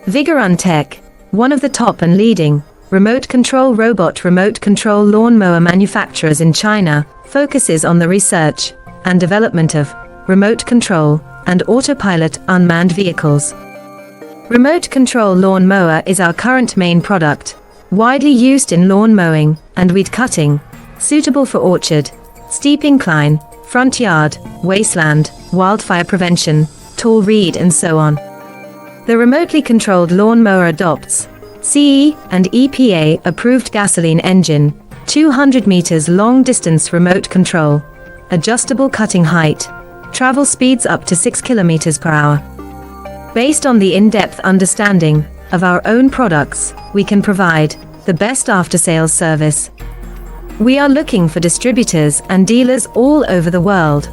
Vigorun Tech, one of the top and leading remote control lawnmower manufacturers in China, focuses on the research and development of remote control and autopilot unmanned vehicles. Remote control lawnmower is our current main product, widely used in lawn mowing and weed cutting, suitable for orchard, steep incline, front yard, wasteland, wildfire prevention, tall reed and so on. The remotely controlled lawnmower adopts CE and EPA approved gasoline engine, 200 meters long distance remote control, adjustable cutting height, travel speeds up to 6 kilometers per hour. Based on the in-depth understanding of our own products, we can provide the best after-sales service. We are looking for distributors and dealers all over the world.